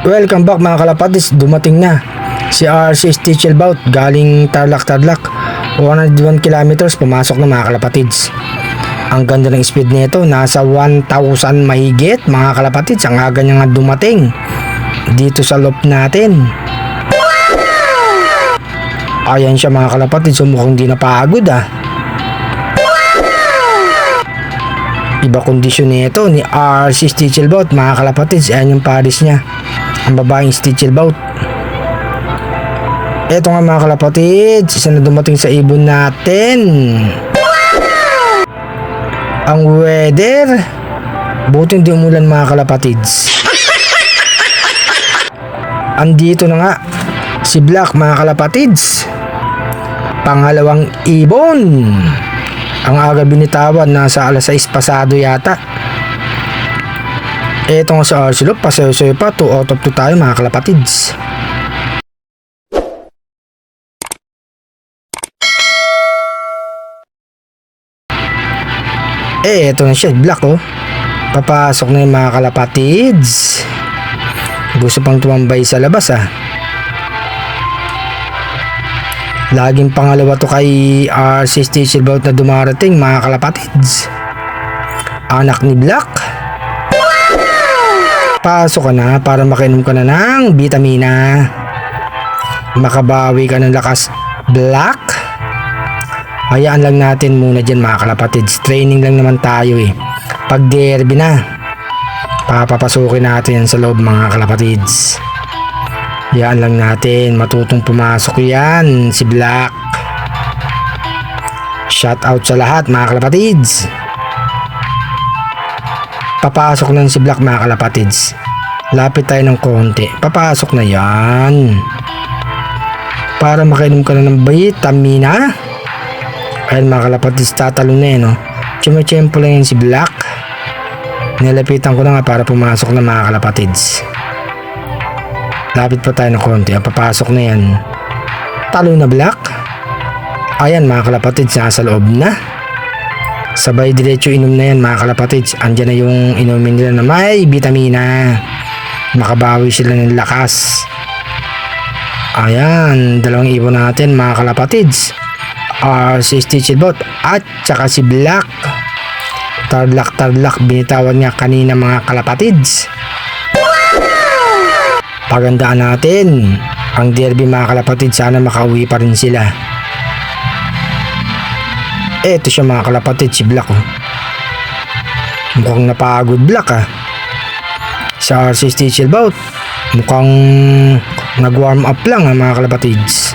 Welcome back mga kalapatids, dumating na si RC Stichelbout galing Tarlac 101 kilometers pumasok na mga kalapatids. Ang ganda ng speed nito, nasa 1,000 mahigit mga kalapatids. Ang aga niya nga dumating dito sa loop natin. Ayan siya mga kalapatids, mukhang di napagod Iba kondisyon nito ni RC Stichelbout mga kalapatids. Ayan yung pares niya, ang babaeng Stichelbout. Eto nga mga kalapatids, isa na dumating sa ibon natin. Ang weather, buti hindi umulan mga kalapatids. Andito na nga si Black mga kalapatids, pangalawang ibon. Ang aga binitawan, nasa alas 6 pasado yata. Eto nga sa Arcelop, pasayo-sayo pa, 2 out of 2 tayo mga kalapatids. Eto na siya, Black papasok na yung mga kalapatids. Gusto pang tumambay sa labas Laging pangalawa to kay RC Stichelbout na dumarating mga kalapatids. Anak ni Black. Pasok ka na para makainom ka na ng bitamina. Makabawi ka ng lakas, Black. Hayaan lang natin muna dyan mga kalapatids. Training lang naman tayo Pag derby na, papapasukin natin yan sa loob mga kalapatids. Hayaan lang natin, matutong pumasok yan si Black. Shout out sa lahat mga kalapatids. Papasok na si Black mga kalapatids. Lapit tayo ng konti, papasok na yan para makainom ka na ng vitamina. Ayun mga kalapatids, tatalon na Chumechempo lang yan si Black. Nilapitan ko na nga para pumasok na mga kalapatids. Lapit pa tayo ng konti, papasok na yan. Talo na Black. Ayan mga kalapatids, nasa loob na. Sabay diretso inom na yan mga kalapatids. Andyan na yung inumin nila na may vitamina. Makabawi sila ng lakas. Ayan, dalawang ibon natin mga kalapatids. Si Stichelbout at saka si Black. Tarlac binitawan niya kanina mga kalapatids. Pagandaan natin ang derby mga kalapatids, sana makauwi pa rin sila. Eto siya mga kalapatids, si Black mukhang napagod Black sa RC Stichelbout mukhang nag warm up lang mga kalapatids.